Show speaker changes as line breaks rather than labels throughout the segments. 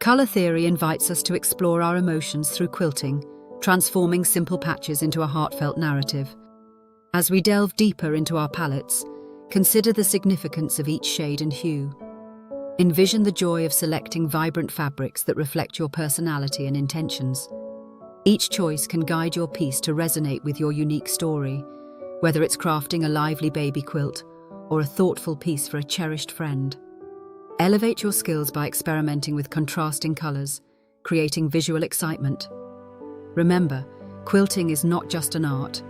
Color theory invites us to explore our emotions through quilting, transforming simple patches into a heartfelt narrative. As we delve deeper into our palettes, consider the significance of each shade and hue. Envision the joy of selecting vibrant fabrics that reflect your personality and intentions. Each choice can guide your piece to resonate with your unique story, whether it's crafting a lively baby quilt or a thoughtful piece for a cherished friend. Elevate your skills by experimenting with contrasting colors, creating visual excitement. Remember, quilting is not just an art,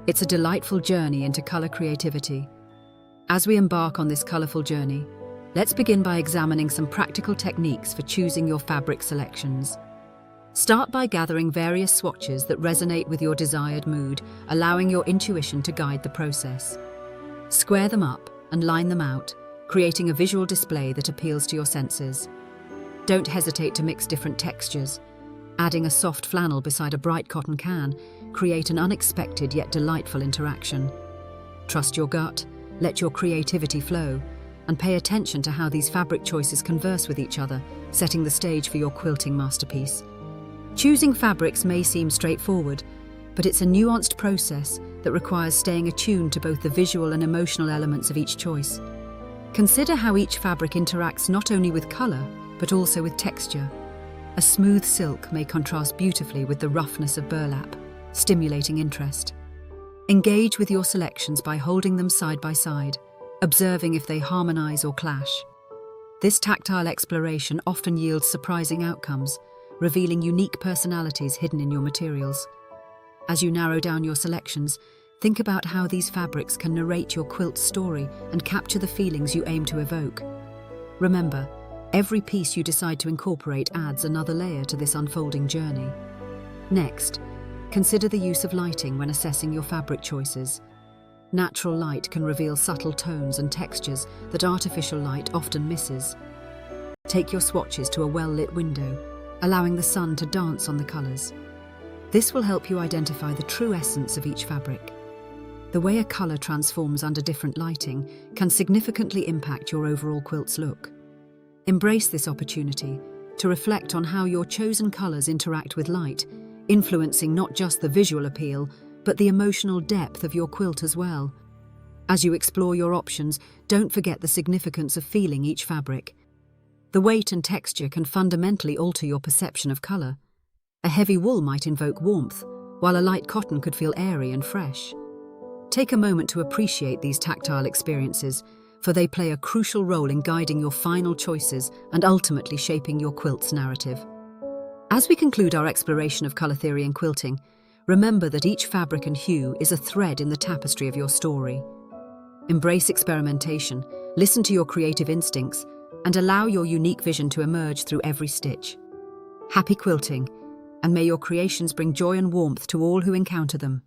it's a delightful journey into color creativity. As we embark on this colorful journey, let's begin by examining some practical techniques for choosing your fabric selections. Start by gathering various swatches that resonate with your desired mood, allowing your intuition to guide the process. Square them up and line them out, creating a visual display that appeals to your senses. Don't hesitate to mix different textures. Adding a soft flannel beside a bright cotton can create an unexpected yet delightful interaction. Trust your gut, let your creativity flow, and pay attention to how these fabric choices converse with each other, setting the stage for your quilting masterpiece. Choosing fabrics may seem straightforward, but it's a nuanced process that requires staying attuned to both the visual and emotional elements of each choice. Consider how each fabric interacts not only with color, but also with texture. A smooth silk may contrast beautifully with the roughness of burlap, stimulating interest. Engage with your selections by holding them side by side, observing if they harmonize or clash. This tactile exploration often yields surprising outcomes, revealing unique personalities hidden in your materials. As you narrow down your selections, think about how these fabrics can narrate your quilt's story and capture the feelings you aim to evoke. Remember, every piece you decide to incorporate adds another layer to this unfolding journey. Next, consider the use of lighting when assessing your fabric choices. Natural light can reveal subtle tones and textures that artificial light often misses. Take your swatches to a well-lit window, allowing the sun to dance on the colors. This will help you identify the true essence of each fabric. The way a color transforms under different lighting can significantly impact your overall quilt's look. Embrace this opportunity to reflect on how your chosen colors interact with light, influencing not just the visual appeal, but the emotional depth of your quilt as well. As you explore your options, don't forget the significance of feeling each fabric. The weight and texture can fundamentally alter your perception of color. A heavy wool might invoke warmth, while a light cotton could feel airy and fresh. Take a moment to appreciate these tactile experiences, for they play a crucial role in guiding your final choices and ultimately shaping your quilt's narrative. As we conclude our exploration of color theory and quilting, remember that each fabric and hue is a thread in the tapestry of your story. Embrace experimentation, listen to your creative instincts, and allow your unique vision to emerge through every stitch. Happy quilting, and may your creations bring joy and warmth to all who encounter them.